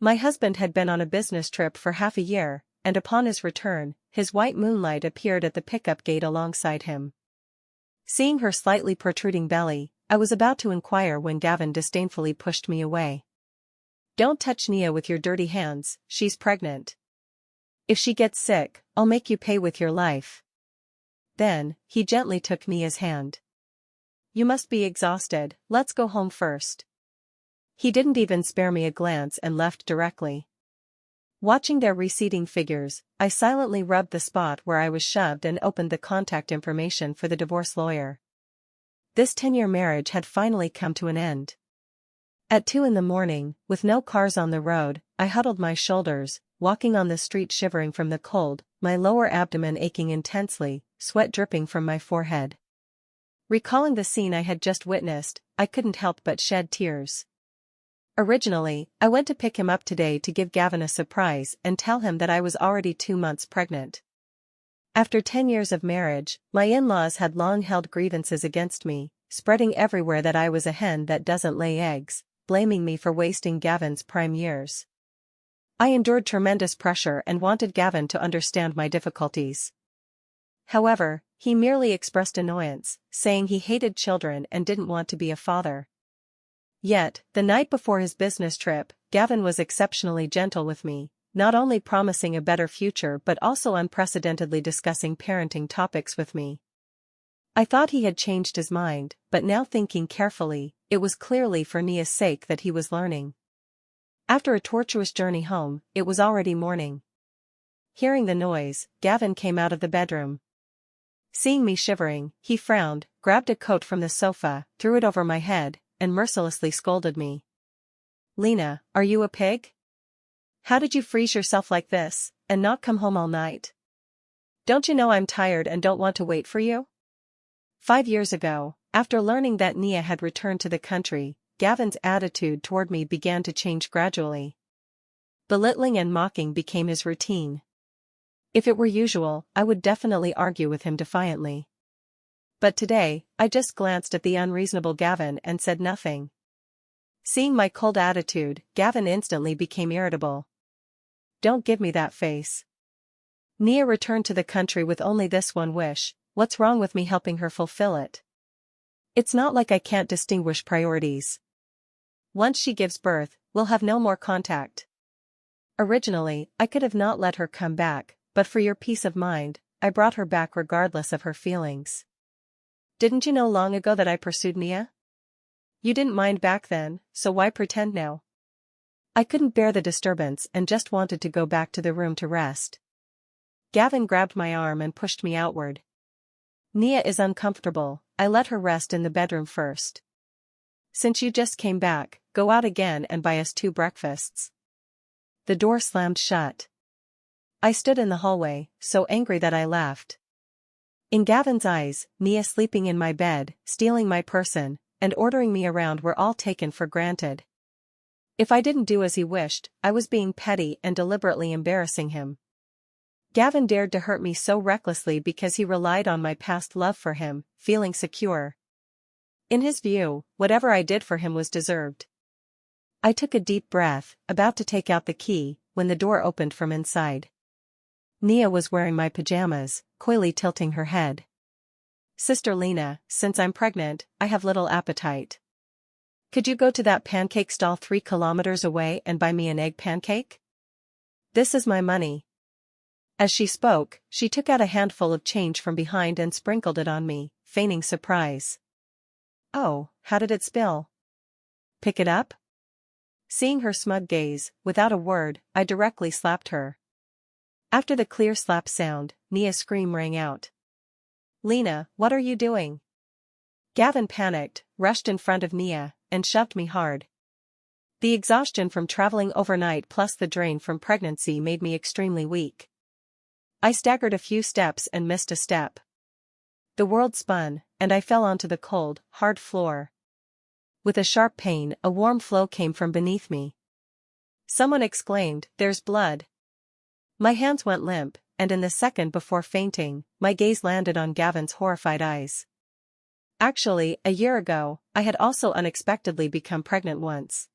My husband had been on a business trip for half a year, and upon his return, his white moonlight appeared at the pickup gate alongside him. Seeing her slightly protruding belly, I was about to inquire when Gavin disdainfully pushed me away. "Don't touch Nia with your dirty hands, she's pregnant. If she gets sick, I'll make you pay with your life." Then, he gently took Nia's hand. "You must be exhausted, let's go home first." He didn't even spare me a glance and left directly. Watching their receding figures, I silently rubbed the spot where I was shoved and opened the contact information for the divorce lawyer. This 10-year marriage had finally come to an end. At 2 a.m, with no cars on the road, I huddled my shoulders, walking on the street shivering from the cold, my lower abdomen aching intensely, sweat dripping from my forehead. Recalling the scene I had just witnessed, I couldn't help but shed tears. Originally, I went to pick him up today to give Gavin a surprise and tell him that I was already 2 months pregnant. After 10 years of marriage, my in-laws had long held grievances against me, spreading everywhere that I was a hen that doesn't lay eggs, blaming me for wasting Gavin's prime years. I endured tremendous pressure and wanted Gavin to understand my difficulties. However, he merely expressed annoyance, saying he hated children and didn't want to be a father. Yet, the night before his business trip, Gavin was exceptionally gentle with me, not only promising a better future but also unprecedentedly discussing parenting topics with me. I thought he had changed his mind, but now thinking carefully, it was clearly for Nia's sake that he was learning. After a tortuous journey home, it was already morning. Hearing the noise, Gavin came out of the bedroom. Seeing me shivering, he frowned, grabbed a coat from the sofa, threw it over my head, and mercilessly scolded me. "Lena, are you a pig? How did you freeze yourself like this, and not come home all night? Don't you know I'm tired and don't want to wait for you?" 5 years ago, after learning that Nia had returned to the country, Gavin's attitude toward me began to change gradually. Belittling and mocking became his routine. If it were usual, I would definitely argue with him defiantly. But today, I just glanced at the unreasonable Gavin and said nothing. Seeing my cold attitude, Gavin instantly became irritable. "Don't give me that face. Nia returned to the country with only this one wish, what's wrong with me helping her fulfill it? It's not like I can't distinguish priorities. Once she gives birth, we'll have no more contact. Originally, I could have not let her come back, but for your peace of mind, I brought her back regardless of her feelings. Didn't you know long ago that I pursued Nia? You didn't mind back then, so why pretend now?" I couldn't bear the disturbance and just wanted to go back to the room to rest. Gavin grabbed my arm and pushed me outward. "Nia is uncomfortable, I let her rest in the bedroom first. Since you just came back, go out again and buy us 2 breakfasts." The door slammed shut. I stood in the hallway, so angry that I laughed. In Gavin's eyes, Nia sleeping in my bed, stealing my person, and ordering me around were all taken for granted. If I didn't do as he wished, I was being petty and deliberately embarrassing him. Gavin dared to hurt me so recklessly because he relied on my past love for him, feeling secure. In his view, whatever I did for him was deserved. I took a deep breath, about to take out the key, when the door opened from inside. Nia was wearing my pajamas, coyly tilting her head. "Sister Lena, since I'm pregnant, I have little appetite. Could you go to that pancake stall 3 kilometers away and buy me an egg pancake? This is my money." As she spoke, she took out a handful of change from behind and sprinkled it on me, feigning surprise. "Oh, how did it spill? Pick it up?" Seeing her smug gaze, without a word, I directly slapped her. After the clear slap sound, Nia's scream rang out. "Lena, what are you doing?" Gavin panicked, rushed in front of Nia, and shoved me hard. The exhaustion from traveling overnight plus the drain from pregnancy made me extremely weak. I staggered a few steps and missed a step. The world spun, and I fell onto the cold, hard floor. With a sharp pain, a warm flow came from beneath me. Someone exclaimed, "There's blood." My hands went limp, and in the second before fainting, my gaze landed on Gavin's horrified eyes. Actually, a year ago, I had also unexpectedly become pregnant once.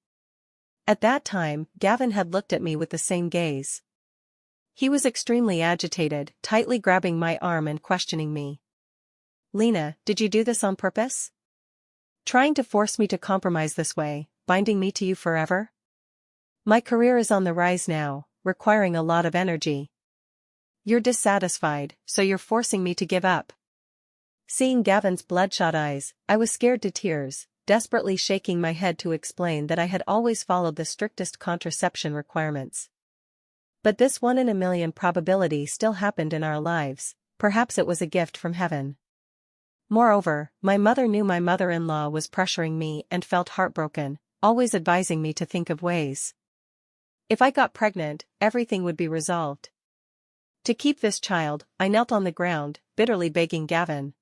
At that time, Gavin had looked at me with the same gaze. He was extremely agitated, tightly grabbing my arm and questioning me. "Lena, did you do this on purpose? Trying to force me to compromise this way, binding me to you forever? My career is on the rise now, requiring a lot of energy. You're dissatisfied, so you're forcing me to give up." Seeing Gavin's bloodshot eyes, I was scared to tears, desperately shaking my head to explain that I had always followed the strictest contraception requirements. But this 1 in a million probability still happened in our lives. Perhaps it was a gift from heaven. Moreover, my mother knew my mother-in-law was pressuring me and felt heartbroken, always advising me to think of ways. If I got pregnant, everything would be resolved. To keep this child, I knelt on the ground, bitterly begging Gavin.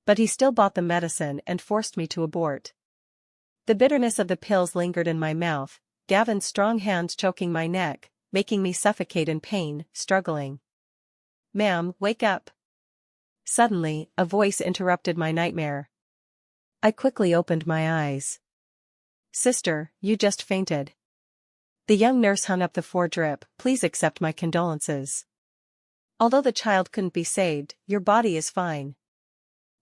But he still bought the medicine and forced me to abort. The bitterness of the pills lingered in my mouth, Gavin's strong hands choking my neck, making me suffocate in pain, struggling. "Ma'am, wake up." Suddenly, a voice interrupted my nightmare. I quickly opened my eyes. "Sister, you just fainted." The young nurse hung up the drip. "Please accept my condolences. Although the child couldn't be saved, your body is fine."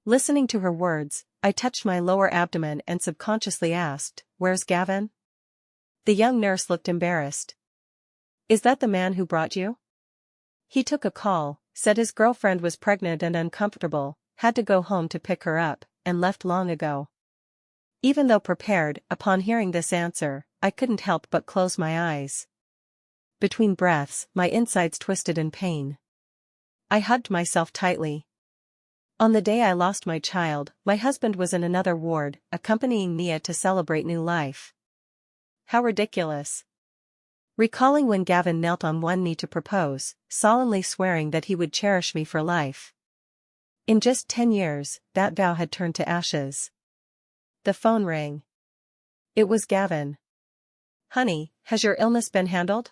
Listening to her words, I touched my lower abdomen and subconsciously asked, "Where's Gavin?" The young nurse looked embarrassed. "Is that the man who brought you?" "He took a call, said his girlfriend was pregnant and uncomfortable, had to go home to pick her up, and left long ago." Even though prepared, upon hearing this answer, I couldn't help but close my eyes. Between breaths, my insides twisted in pain. I hugged myself tightly. On the day I lost my child, my husband was in another ward, accompanying Nia to celebrate new life. How ridiculous. Recalling when Gavin knelt on one knee to propose, solemnly swearing that he would cherish me for life. In just 10 years, that vow had turned to ashes. The phone rang. It was Gavin. "Honey, has your illness been handled?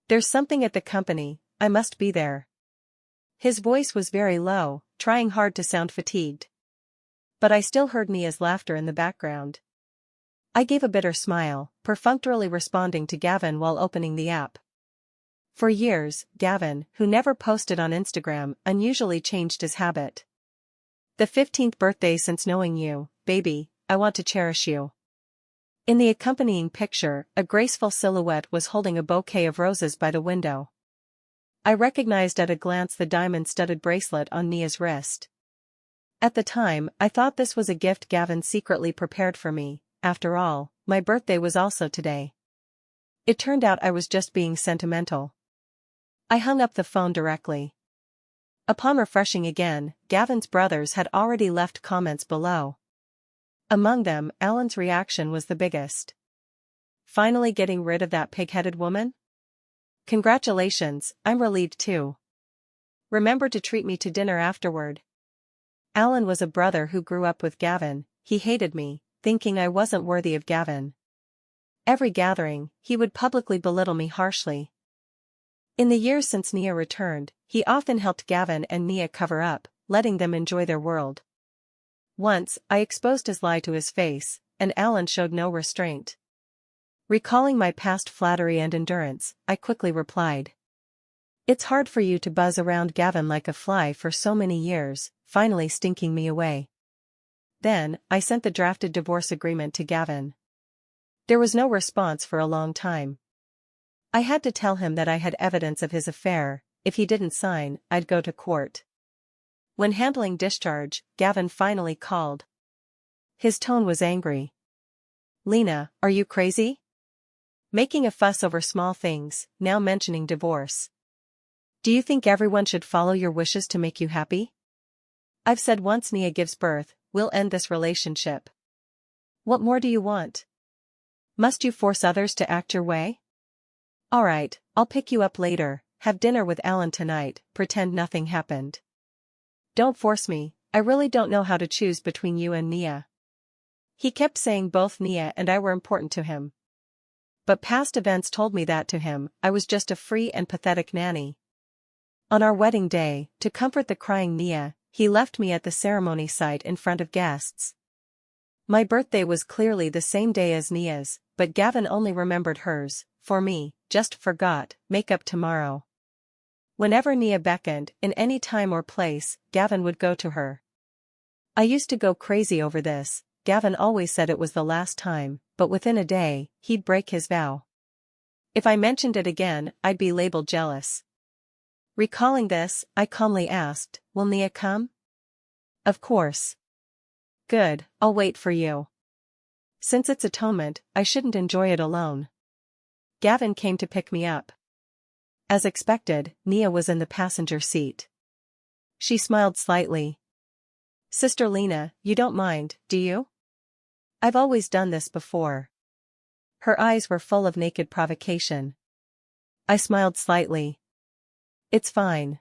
There's something at the company, I must be there." His voice was very low, trying hard to sound fatigued. But I still heard Nia's laughter in the background. I gave a bitter smile, perfunctorily responding to Gavin while opening the app. For years, Gavin, who never posted on Instagram, unusually changed his habit. "The 15th birthday since knowing you, baby, I want to cherish you." In the accompanying picture, a graceful silhouette was holding a bouquet of roses by the window. I recognized at a glance the diamond-studded bracelet on Nia's wrist. At the time, I thought this was a gift Gavin secretly prepared for me. After all, my birthday was also today. It turned out I was just being sentimental. I hung up the phone directly. Upon refreshing again, Gavin's brothers had already left comments below. Among them, Alan's reaction was the biggest. "Finally getting rid of that pig-headed woman? Congratulations, I'm relieved too. Remember to treat me to dinner afterward." Alan was a brother who grew up with Gavin. He hated me, thinking I wasn't worthy of Gavin. Every gathering, he would publicly belittle me harshly. In the years since Nia returned, he often helped Gavin and Nia cover up, letting them enjoy their world. Once, I exposed his lie to his face, and Alan showed no restraint. Recalling my past flattery and endurance, I quickly replied. "It's hard for you to buzz around Gavin like a fly for so many years, finally stinking me away." Then, I sent the drafted divorce agreement to Gavin. There was no response for a long time. I had to tell him that I had evidence of his affair. If he didn't sign, I'd go to court. When handling discharge, Gavin finally called. His tone was angry. "Lena, are you crazy? Making a fuss over small things, now mentioning divorce. Do you think everyone should follow your wishes to make you happy? I've said once Nia gives birth, we'll end this relationship. What more do you want? Must you force others to act your way? Alright, I'll pick you up later, have dinner with Alan tonight, pretend nothing happened. Don't force me, I really don't know how to choose between you and Nia." He kept saying both Nia and I were important to him. But past events told me that to him, I was just a free and pathetic nanny. On our wedding day, to comfort the crying Nia, he left me at the ceremony site in front of guests. My birthday was clearly the same day as Nia's, but Gavin only remembered hers. For me, just forgot, make up tomorrow. Whenever Nia beckoned, in any time or place, Gavin would go to her. I used to go crazy over this. Gavin always said it was the last time, but within a day, he'd break his vow. If I mentioned it again, I'd be labeled jealous. Recalling this, I calmly asked, "Will Nia come?" "Of course." "Good, I'll wait for you. Since it's atonement, I shouldn't enjoy it alone." Gavin came to pick me up. As expected, Nia was in the passenger seat. She smiled slightly. "Sister Lena, you don't mind, do you? I've always done this before." Her eyes were full of naked provocation. I smiled slightly. "It's fine.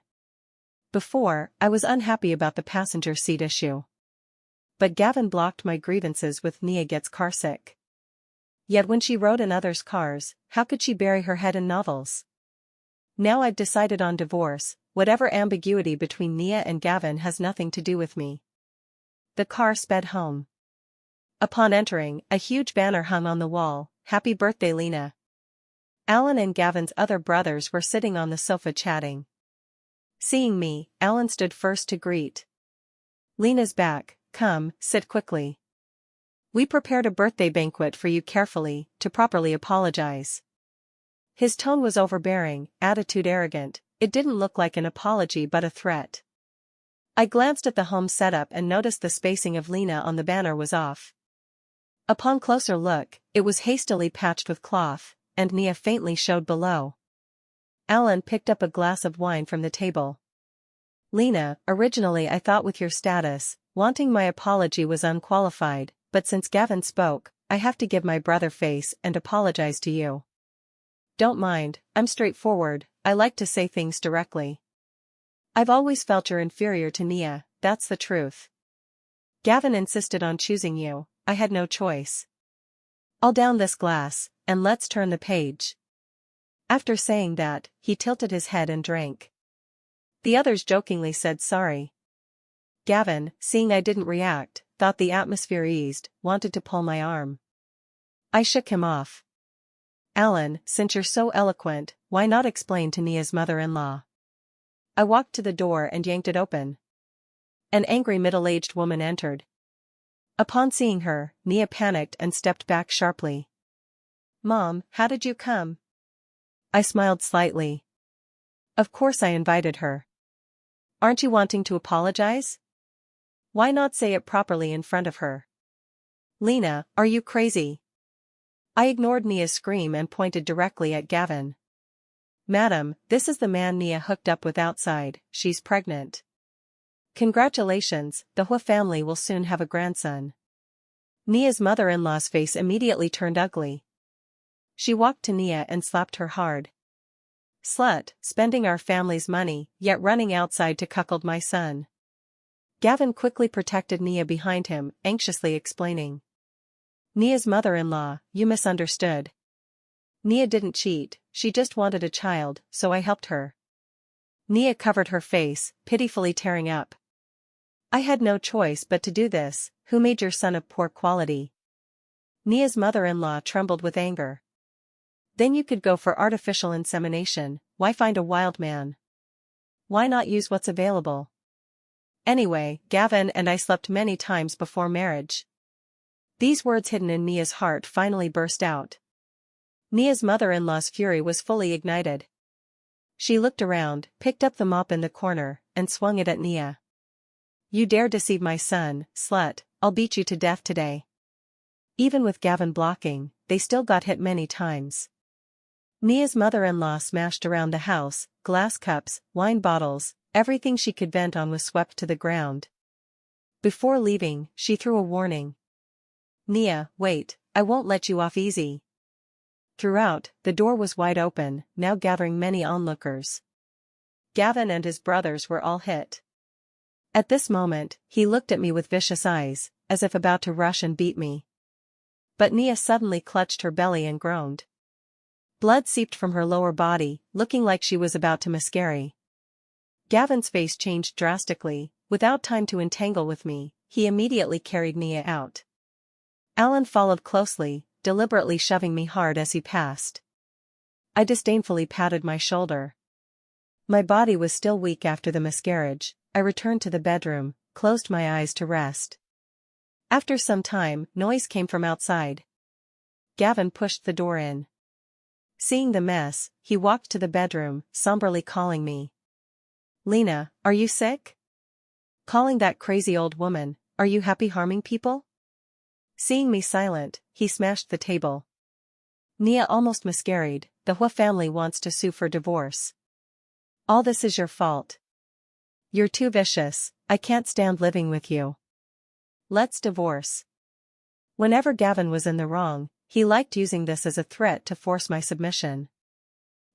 Before, I was unhappy about the passenger seat issue. But Gavin blocked my grievances with Nia gets carsick. Yet when she rode in others' cars, how could she bury her head in novels? Now I've decided on divorce. Whatever ambiguity between Nia and Gavin has nothing to do with me. The car sped home. Upon entering, a huge banner hung on the wall, "Happy Birthday Lena." Alan and Gavin's other brothers were sitting on the sofa chatting. Seeing me, Alan stood first to greet. "Lena's back, come, sit quickly. We prepared a birthday banquet for you carefully, to properly apologize." His tone was overbearing, attitude arrogant. It didn't look like an apology but a threat. I glanced at the home setup and noticed the spacing of Lena on the banner was off. Upon closer look, it was hastily patched with cloth, and Nia faintly showed below. Alan picked up a glass of wine from the table. "Lena, originally I thought with your status, wanting my apology was unqualified, but since Gavin spoke, I have to give my brother face and apologize to you. Don't mind, I'm straightforward, I like to say things directly. I've always felt you're inferior to Nia, that's the truth. Gavin insisted on choosing you, I had no choice. I'll down this glass, and let's turn the page." After saying that, he tilted his head and drank. The others jokingly said sorry. Gavin, seeing I didn't react, thought the atmosphere eased, wanted to pull my arm. I shook him off. "Alan, since you're so eloquent, why not explain to Nia's mother-in-law?" I walked to the door and yanked it open. An angry middle-aged woman entered. Upon seeing her, Nia panicked and stepped back sharply. "Mom, how did you come?" I smiled slightly. "Of course I invited her. Aren't you wanting to apologize? Why not say it properly in front of her?" "Lena, are you crazy?" I ignored Nia's scream and pointed directly at Gavin. "Madam, this is the man Nia hooked up with outside, she's pregnant. Congratulations, the Hua family will soon have a grandson." Nia's mother-in-law's face immediately turned ugly. She walked to Nia and slapped her hard. "Slut, spending our family's money, yet running outside to cuckold my son." Gavin quickly protected Nia behind him, anxiously explaining. "Nia's mother-in-law, you misunderstood. Nia didn't cheat, she just wanted a child, so I helped her." Nia covered her face, pitifully tearing up. "I had no choice but to do this, who made your son of poor quality?" Nia's mother-in-law trembled with anger. "Then you could go for artificial insemination, why find a wild man? Why not use what's available? Anyway, Gavin and I slept many times before marriage." These words hidden in Nia's heart finally burst out. Nia's mother-in-law's fury was fully ignited. She looked around, picked up the mop in the corner, and swung it at Nia. "You dare deceive my son, slut, I'll beat you to death today." Even with Gavin blocking, they still got hit many times. Nia's mother-in-law smashed around the house, glass cups, wine bottles, everything she could vent on was swept to the ground. Before leaving, she threw a warning. "Nia, wait, I won't let you off easy." Throughout, the door was wide open, now gathering many onlookers. Gavin and his brothers were all hit. At this moment, he looked at me with vicious eyes, as if about to rush and beat me. But Nia suddenly clutched her belly and groaned. Blood seeped from her lower body, looking like she was about to miscarry. Gavin's face changed drastically. Without time to entangle with me, he immediately carried Nia out. Alan followed closely, deliberately shoving me hard as he passed. I disdainfully patted my shoulder. My body was still weak after the miscarriage. I returned to the bedroom, closed my eyes to rest. After some time, noise came from outside. Gavin pushed the door in. Seeing the mess, he walked to the bedroom, somberly calling me. "Lena, are you sick? Calling that crazy old woman, are you happy harming people?" Seeing me silent, he smashed the table. "Nia almost miscarried, the Hua family wants to sue for divorce. All this is your fault. You're too vicious, I can't stand living with you. Let's divorce." Whenever Gavin was in the wrong, he liked using this as a threat to force my submission.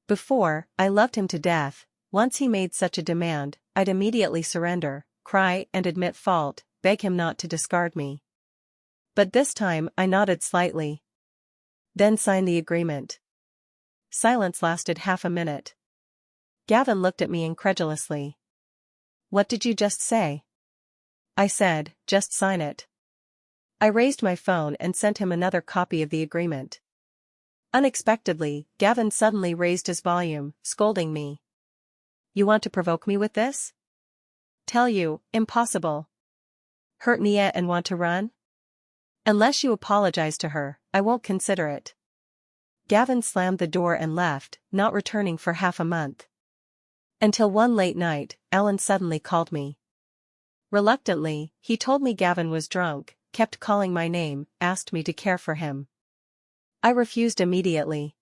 Before, I loved him to death. Once he made such a demand, I'd immediately surrender, cry and admit fault, beg him not to discard me. But this time I nodded slightly. "Then sign the agreement." Silence lasted half a minute. Gavin looked at me incredulously. "What did you just say?" I said, "Just sign it." I raised my phone and sent him another copy of the agreement. Unexpectedly, Gavin suddenly raised his volume, scolding me. "You want to provoke me with this? Tell you, impossible. Hurt Nia and want to run? Unless you apologize to her, I won't consider it." Gavin slammed the door and left, not returning for half a month. Until one late night, Alan suddenly called me. Reluctantly, he told me Gavin was drunk, kept calling my name, asked me to care for him. I refused immediately.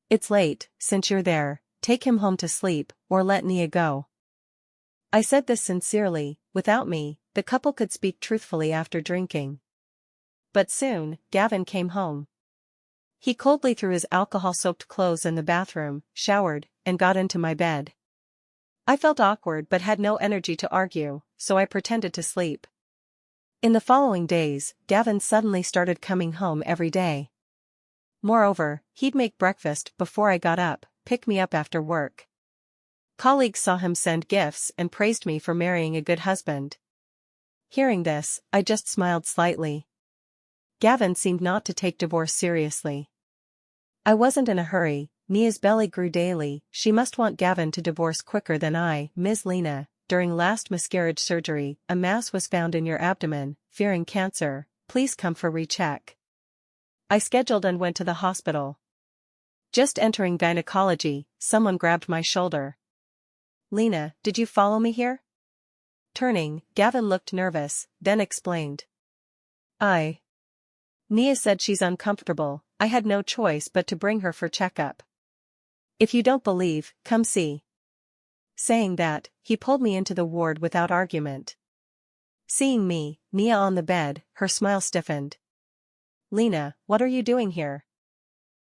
"It's late, since you're there, take him home to sleep, or let Nia go." I said this sincerely. Without me, the couple could speak truthfully after drinking. But soon, Gavin came home. He coldly threw his alcohol-soaked clothes in the bathroom, showered, and got into my bed. I felt awkward but had no energy to argue, so I pretended to sleep. In the following days, Gavin suddenly started coming home every day. Moreover, he'd make breakfast before I got up, pick me up after work. Colleagues saw him send gifts and praised me for marrying a good husband. Hearing this, I just smiled slightly. Gavin seemed not to take divorce seriously. I wasn't in a hurry. Nia's belly grew daily. She must want Gavin to divorce quicker than I. "Ms. Lena, during last miscarriage surgery, a mass was found in your abdomen, fearing cancer. Please come for recheck." I scheduled and went to the hospital. Just entering gynecology, someone grabbed my shoulder. "Lena, did you follow me here?" Turning, Gavin looked nervous, then explained. Nia said she's uncomfortable. I had no choice but to bring her for checkup. If you don't believe, come see." Saying that, he pulled me into the ward without argument. Seeing me, Nia on the bed, her smile stiffened. "Lena, what are you doing here?"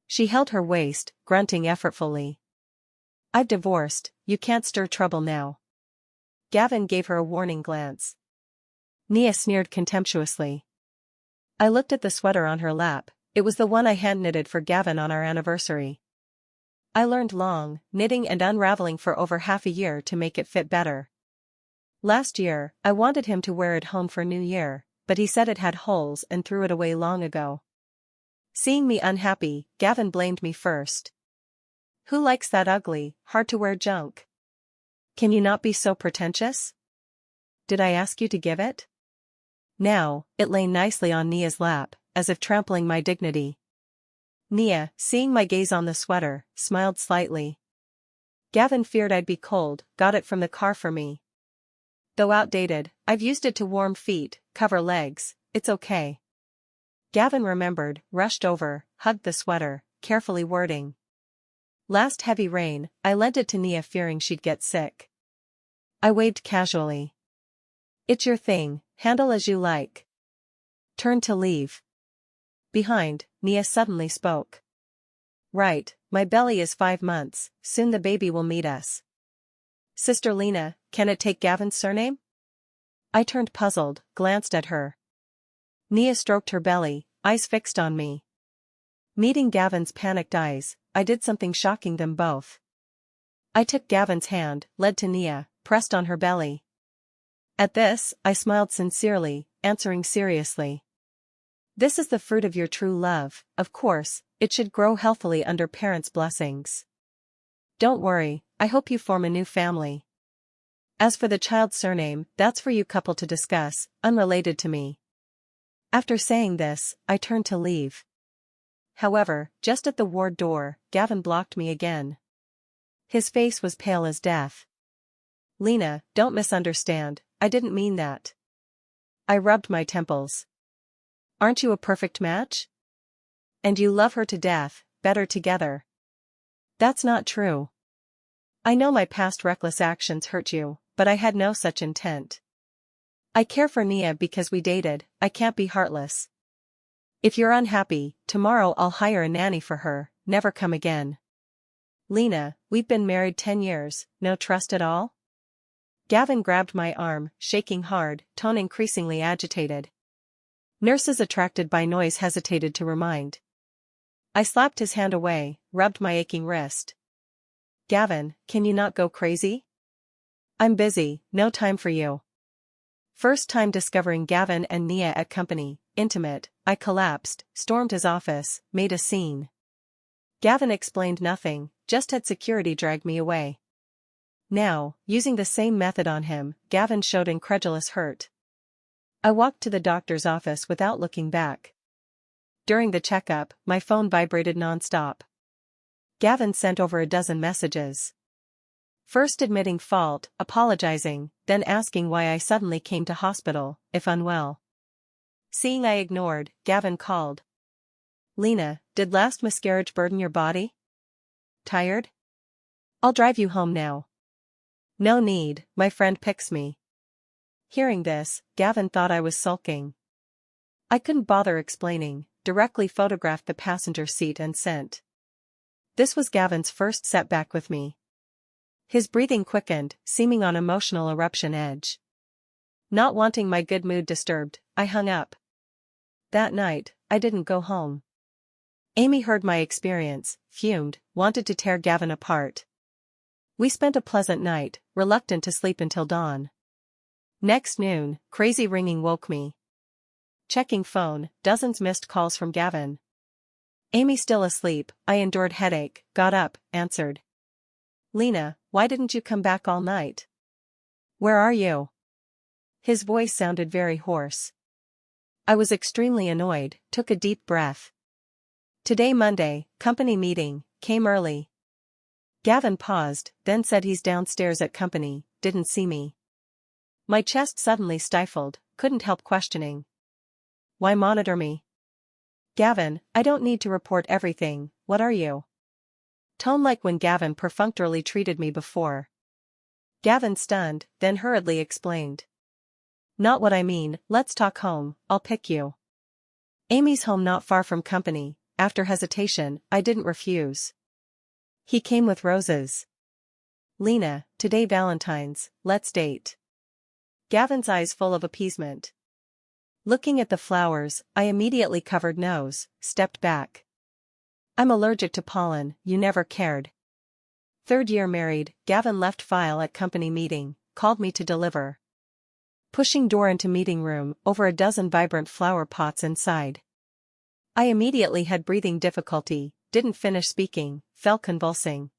She held her waist, grunting effortfully. "I've divorced, you can't stir trouble now." Gavin gave her a warning glance. Nia sneered contemptuously. I looked at the sweater on her lap. It was the one I hand-knitted for Gavin on our anniversary. I learned long, knitting and unraveling for over half a year to make it fit better. Last year, I wanted him to wear it home for New Year, but he said it had holes and threw it away long ago. Seeing me unhappy, Gavin blamed me first. "Who likes that ugly, hard-to-wear junk? Can you not be so pretentious? Did I ask you to give it?" Now, it lay nicely on Nia's lap, as if trampling my dignity. Nia, seeing my gaze on the sweater, smiled slightly. "Gavin feared I'd be cold, got it from the car for me. Though outdated, I've used it to warm feet, cover legs, it's okay." Gavin remembered, rushed over, hugged the sweater, carefully wording. "Last heavy rain, I lent it to Nia fearing she'd get sick." I waved casually. "It's your thing, handle as you like." Turned to leave. Behind, Nia suddenly spoke. "Right, my belly is 5 months, soon the baby will meet us. Sister Lena, can it take Gavin's surname?" I turned puzzled, glanced at her. Nia stroked her belly, eyes fixed on me. Meeting Gavin's panicked eyes, I did something shocking them both. I took Gavin's hand, led to Nia, pressed on her belly. At this, I smiled sincerely, answering seriously. This is the fruit of your true love, of course, it should grow healthily under parents' blessings. Don't worry, I hope you form a new family. As for the child's surname, that's for you couple to discuss, unrelated to me. After saying this, I turned to leave. However, just at the ward door, Gavin blocked me again. His face was pale as death. Lena, don't misunderstand, I didn't mean that. I rubbed my temples. Aren't you a perfect match? And you love her to death, better together. That's not true. I know my past reckless actions hurt you, but I had no such intent. I care for Nia because we dated, I can't be heartless. If you're unhappy, tomorrow I'll hire a nanny for her, never come again. Lena, we've been married 10 years, no trust at all? Gavin grabbed my arm, shaking hard, tone increasingly agitated. Nurses attracted by noise hesitated to remind. I slapped his hand away, rubbed my aching wrist. Gavin, can you not go crazy? I'm busy, no time for you. First time discovering Gavin and Nia at company, intimate, I collapsed, stormed his office, made a scene. Gavin explained nothing, just had security drag me away. Now, using the same method on him, Gavin showed incredulous hurt. I walked to the doctor's office without looking back. During the checkup, my phone vibrated non-stop. Gavin sent over a dozen messages. First admitting fault, apologizing, then asking why I suddenly came to hospital, if unwell. Seeing I ignored, Gavin called. Lena, did last miscarriage burden your body? Tired? I'll drive you home now. No need, my friend picks me. Hearing this, Gavin thought I was sulking. I couldn't bother explaining, directly photographed the passenger seat and sent. This was Gavin's first setback with me. His breathing quickened, seeming on emotional eruption edge. Not wanting my good mood disturbed, I hung up. That night, I didn't go home. Amy heard my experience, fumed, wanted to tear Gavin apart. We spent a pleasant night, reluctant to sleep until dawn. Next noon, crazy ringing woke me. Checking phone, dozens missed calls from Gavin. Amy still asleep, I endured headache, got up, answered. Lena, why didn't you come back all night? Where are you? His voice sounded very hoarse. I was extremely annoyed, took a deep breath. Today Monday, company meeting, came early. Gavin paused, then said he's downstairs at company, didn't see me. My chest suddenly stifled, couldn't help questioning. Why monitor me? Gavin, I don't need to report everything, what are you? Tone like when Gavin perfunctorily treated me before. Gavin stunned, then hurriedly explained. Not what I mean, let's talk home, I'll pick you. Amy's home not far from company, after hesitation, I didn't refuse. He came with roses. Lena, today Valentine's, let's date. Gavin's eyes full of appeasement. Looking at the flowers, I immediately covered nose, stepped back. I'm allergic to pollen, you never cared. 3rd year married, Gavin left file at company meeting, called me to deliver. Pushing door into meeting room, over a dozen vibrant flower pots inside. I immediately had breathing difficulty, didn't finish speaking, fell convulsing.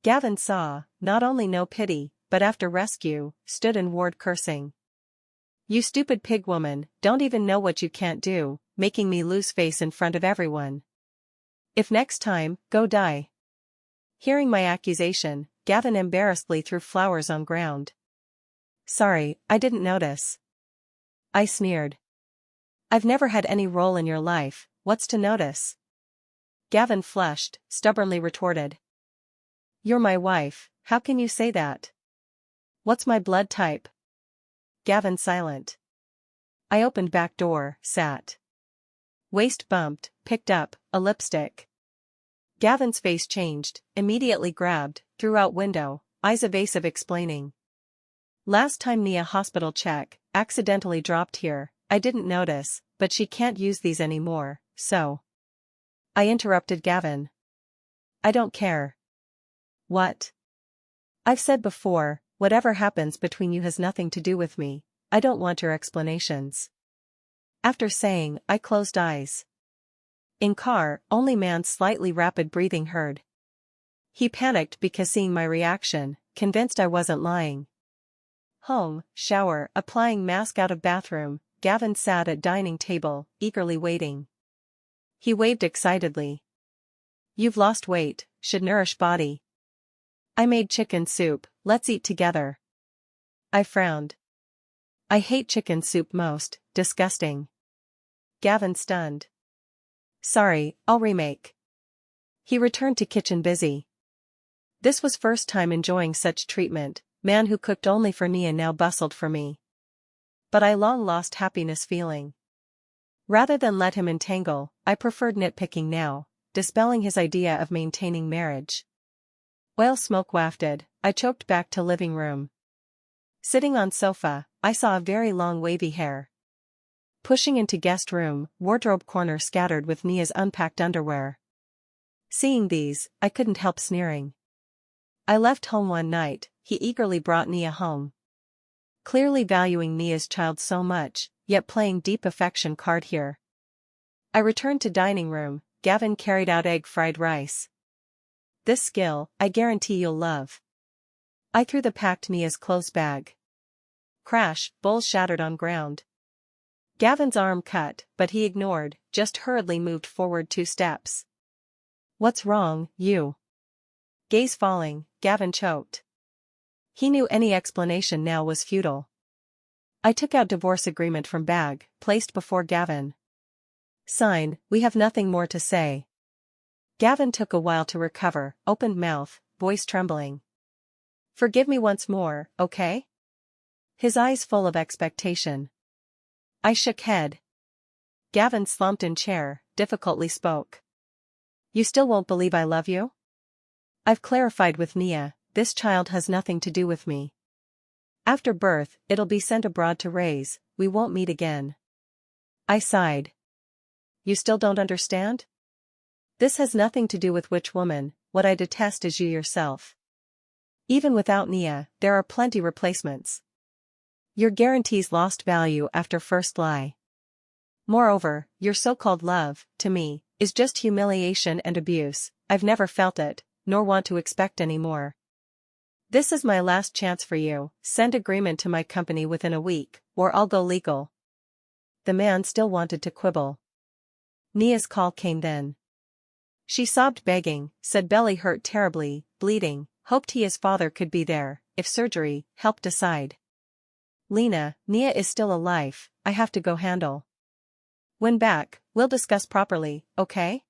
Gavin saw, not only no pity, but after rescue, stood in ward cursing. You stupid pig woman, don't even know what you can't do, making me lose face in front of everyone. If next time, go die. Hearing my accusation, Gavin embarrassedly threw flowers on ground. Sorry, I didn't notice. I sneered. I've never had any role in your life, what's to notice? Gavin flushed, stubbornly retorted. You're my wife, how can you say that? What's my blood type? Gavin silent. I opened back door, sat. Waist bumped, picked up, a lipstick. Gavin's face changed, immediately grabbed, threw out window, eyes evasive explaining. Last time Nia hospital check, accidentally dropped here, I didn't notice, but she can't use these anymore, so. I interrupted Gavin. I don't care. What? I've said before, whatever happens between you has nothing to do with me, I don't want your explanations. After saying, I closed eyes. In car, only man's slightly rapid breathing heard. He panicked because seeing my reaction, convinced I wasn't lying. Home, shower, applying mask out of bathroom, Gavin sat at dining table, eagerly waiting. He waved excitedly. You've lost weight, should nourish body. I made chicken soup, let's eat together. I frowned. I hate chicken soup most, disgusting. Gavin stunned. Sorry, I'll remake. He returned to kitchen busy. This was first time enjoying such treatment, man who cooked only for Nia now bustled for me. But I long lost happiness feeling. Rather than let him entangle, I preferred nitpicking now, dispelling his idea of maintaining marriage. While smoke wafted, I choked back to living room. Sitting on sofa, I saw a very long wavy hair. Pushing into guest room, wardrobe corner scattered with Nia's unpacked underwear. Seeing these, I couldn't help sneering. I left home one night, he eagerly brought Nia home. Clearly valuing Nia's child so much, yet playing deep affection card here. I returned to dining room, Gavin carried out egg fried rice. This skill, I guarantee you'll love. I threw the packed Nia's clothes bag. Crash, bowl shattered on ground. Gavin's arm cut, but he ignored, just hurriedly moved forward 2 steps. What's wrong, you? Gaze falling, Gavin choked. He knew any explanation now was futile. I took out divorce agreement from bag, placed before Gavin. Sign, we have nothing more to say. Gavin took a while to recover, opened mouth, voice trembling. Forgive me once more, okay? His eyes full of expectation. I shook head. Gavin slumped in chair, difficultly spoke. You still won't believe I love you? I've clarified with Nia, this child has nothing to do with me. After birth, it'll be sent abroad to raise, we won't meet again. I sighed. You still don't understand? This has nothing to do with which woman, what I detest is you yourself. Even without Nia, there are plenty replacements. Your guarantees lost value after first lie. Moreover, your so-called love, to me, is just humiliation and abuse. I've never felt it, nor want to expect any more. This is my last chance for you, send agreement to my company within a week, or I'll go legal. The man still wanted to quibble. Nia's call came then. She sobbed begging, said belly hurt terribly, bleeding, hoped his father could be there, if surgery, help decide. Lena, Nia is still alive, I have to go handle. When back, we'll discuss properly, okay?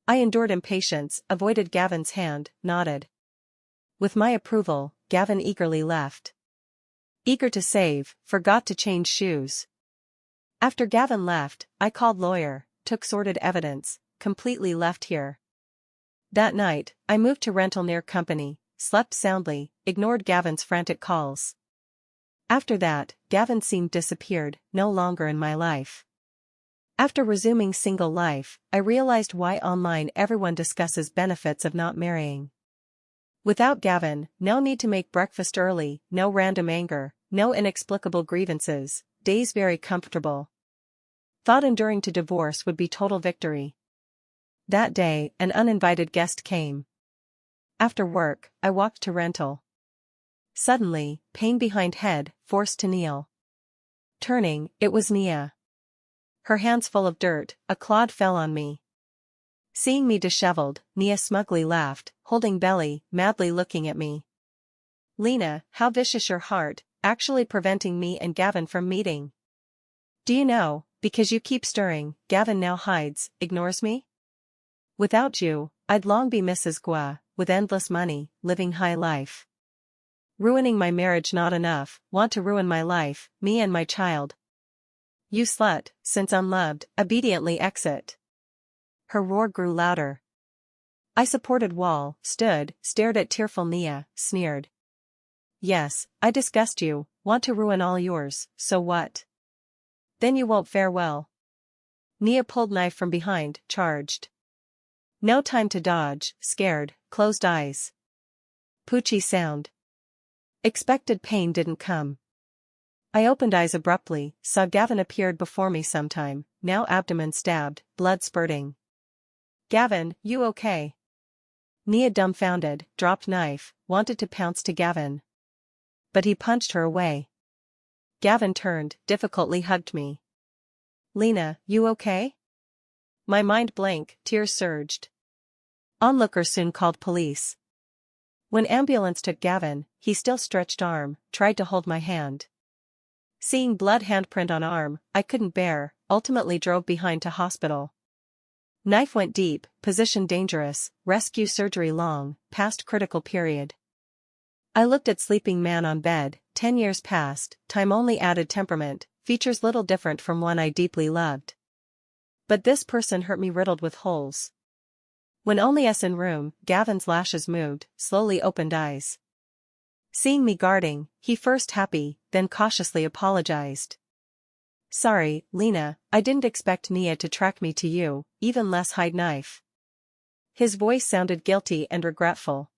I endured impatience, avoided Gavin's hand, nodded. With my approval, Gavin eagerly left. Eager to save, forgot to change shoes. After Gavin left, I called lawyer, took sorted evidence, completely left here. That night, I moved to rental near company, slept soundly, ignored Gavin's frantic calls. After that, Gavin seemed disappeared, no longer in my life. After resuming single life, I realized why online everyone discusses benefits of not marrying. Without Gavin, no need to make breakfast early, no random anger, no inexplicable grievances, days very comfortable. Thought enduring to divorce would be total victory. That day, an uninvited guest came. After work, I walked to rental. Suddenly, pain behind head, forced to kneel. Turning, it was Nia. Her hands full of dirt, a clod fell on me. Seeing me disheveled, Nia smugly laughed, holding belly, madly looking at me. Lena, how vicious your heart, actually preventing me and Gavin from meeting. Do you know, because you keep stirring, Gavin now hides, ignores me? Without you, I'd long be Mrs. Gua, with endless money, living high life. Ruining my marriage not enough, want to ruin my life, me and my child. You slut, since unloved, obediently exit. Her roar grew louder. I supported wall, stood, stared at tearful Nia, sneered. Yes, I disgust you, want to ruin all yours, so what? Then you won't fare well. Nia pulled knife from behind, charged. No time to dodge, scared, closed eyes. Poochie sound. Expected pain didn't come. I opened eyes abruptly, saw Gavin appeared before me sometime, now abdomen stabbed, blood spurting. Gavin, you okay? Nia dumbfounded, dropped knife, wanted to pounce to Gavin. But he punched her away. Gavin turned, difficultly hugged me. Lena, you okay? My mind blank, tears surged. Onlookers soon called police. When ambulance took Gavin, he still stretched arm, tried to hold my hand. Seeing blood handprint on arm, I couldn't bear, ultimately drove behind to hospital. Knife went deep, position dangerous, rescue surgery long, past critical period. I looked at sleeping man on bed, 10 years past, time only added temperament, features little different from one I deeply loved. But this person hurt me riddled with holes. When only us in room, Gavin's lashes moved, slowly opened eyes. Seeing me guarding, he first happy, then cautiously apologized. Sorry, Lena, I didn't expect Nia to track me to you, even less hide knife. His voice sounded guilty and regretful.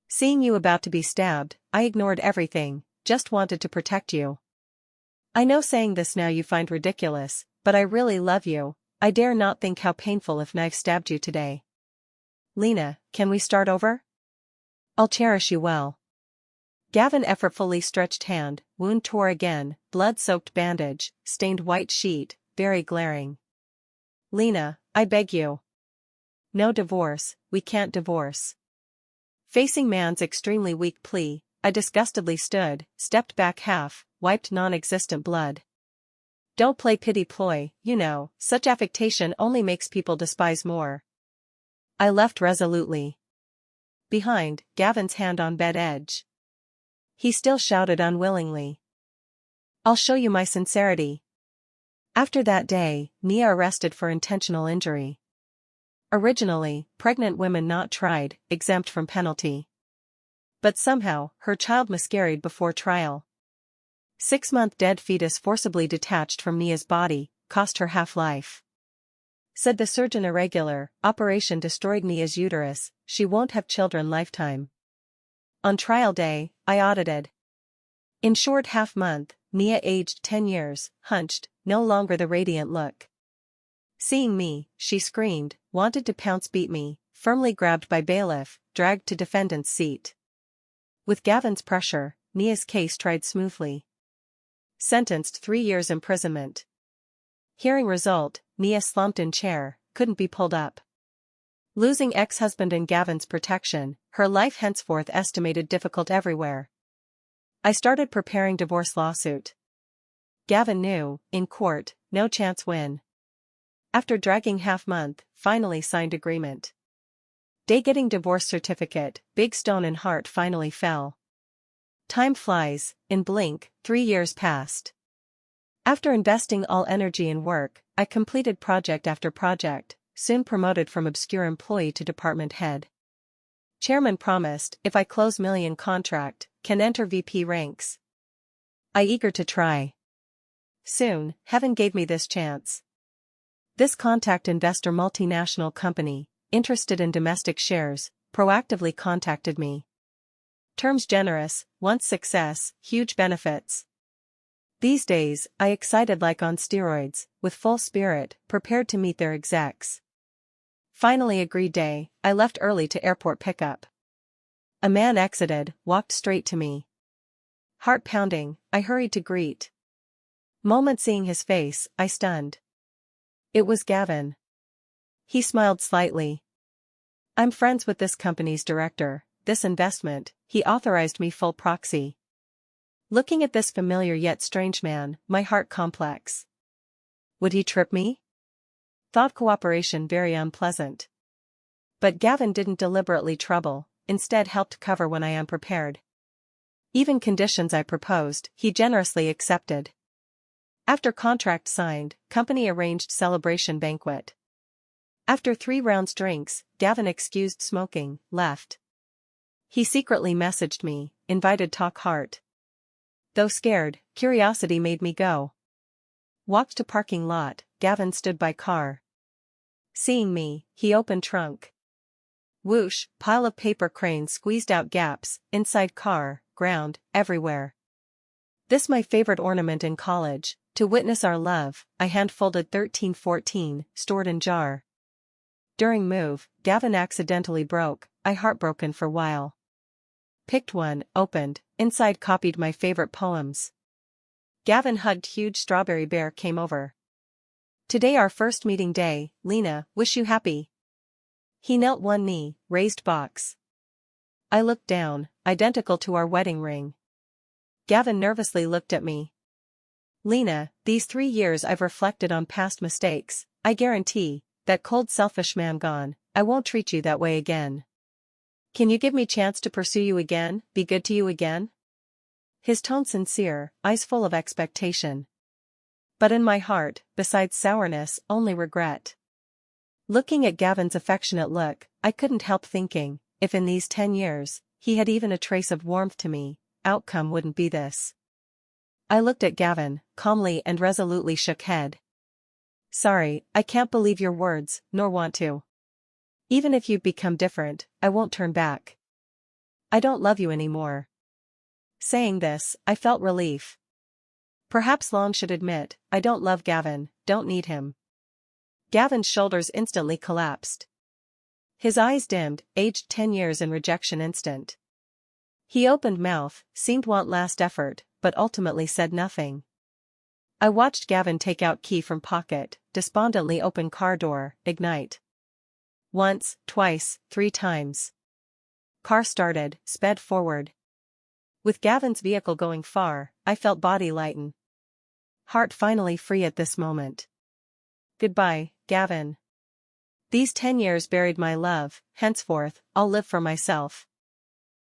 Seeing you about to be stabbed, I ignored everything, just wanted to protect you. I know saying this now you find ridiculous, but I really love you, I dare not think how painful if knife stabbed you today. Lena, can we start over? I'll cherish you well. Gavin effortfully stretched hand, wound tore again, blood-soaked bandage, stained white sheet, very glaring. Lena, I beg you. No divorce, we can't divorce. Facing man's extremely weak plea, I disgustedly stood, stepped back half, wiped non-existent blood. Don't play pity ploy, you know, such affectation only makes people despise more. I left resolutely. Behind, Gavin's hand on bed edge. He still shouted unwillingly. I'll show you my sincerity. After that day, Nia arrested for intentional injury. Originally, pregnant women not tried, exempt from penalty. But somehow, her child miscarried before trial. 6-month dead fetus forcibly detached from Nia's body, cost her half-life. Said the surgeon irregular, operation destroyed Nia's uterus, she won't have children lifetime. On trial day, I audited. In short half-month, Nia aged 10 years, hunched, no longer the radiant look. Seeing me, she screamed, wanted to pounce beat me, firmly grabbed by bailiff, dragged to defendant's seat. With Gavin's pressure, Nia's case tried smoothly. Sentenced 3 years imprisonment. Hearing result, Nia slumped in chair, couldn't be pulled up. Losing ex-husband and Gavin's protection, her life henceforth estimated difficult everywhere. I started preparing divorce lawsuit. Gavin knew, in court, no chance win. After dragging half-month, finally signed agreement. Day getting divorce certificate, big stone in heart finally fell. Time flies, in blink, 3 years passed. After investing all energy and work, I completed project after project, soon promoted from obscure employee to department head. Chairman promised, if I close million contract, can enter VP ranks. I eager to try. Soon, heaven gave me this chance. This contact investor multinational company, interested in domestic shares, proactively contacted me. Terms generous, once success, huge benefits. These days, I excited like on steroids, with full spirit, prepared to meet their execs. Finally agreed day, I left early to airport pickup. A man exited, walked straight to me. Heart pounding, I hurried to greet. Moment seeing his face, I stunned. It was Gavin. He smiled slightly. I'm friends with this company's director, this investment, he authorized me full proxy. Looking at this familiar yet strange man, my heart complex. Would he trip me? Thought cooperation very unpleasant. But Gavin didn't deliberately trouble, instead helped cover when I am prepared. Even conditions I proposed, he generously accepted. After contract signed, company arranged celebration banquet. After 3 rounds drinks, Gavin excused smoking, left. He secretly messaged me, invited talk heart. Though scared, curiosity made me go. Walked to parking lot, Gavin stood by car. Seeing me, he opened trunk. Whoosh, pile of paper cranes squeezed out gaps, inside car, ground, everywhere. This my favorite ornament in college, to witness our love, I hand-folded 1314, stored in jar. During move, Gavin accidentally broke, I heartbroken for while. Picked one, opened, inside copied my favorite poems. Gavin hugged huge strawberry bear came over. Today our first meeting day, Lena, wish you happy. He knelt one knee, raised box. I looked down, identical to our wedding ring. Gavin nervously looked at me. Lena, these 3 years I've reflected on past mistakes, I guarantee, that cold selfish man gone, I won't treat you that way again. Can you give me chance to pursue you again, be good to you again? His tone sincere, eyes full of expectation. But in my heart, besides sourness, only regret. Looking at Gavin's affectionate look, I couldn't help thinking, if in these 10 years, he had even a trace of warmth to me, outcome wouldn't be this. I looked at Gavin, calmly and resolutely shook head. Sorry, I can't believe your words, nor want to. Even if you've become different, I won't turn back. I don't love you anymore. Saying this, I felt relief. Perhaps Long should admit, I don't love Gavin, don't need him. Gavin's shoulders instantly collapsed. His eyes dimmed, aged 10 years in rejection instant. He opened mouth, seemed want last effort, but ultimately said nothing. I watched Gavin take out key from pocket, despondently open car door, ignite. Once, twice, 3 times. Car started, sped forward. With Gavin's vehicle going far, I felt body lighten. Heart finally free at this moment. Goodbye, Gavin. These 10 years buried my love, henceforth, I'll live for myself.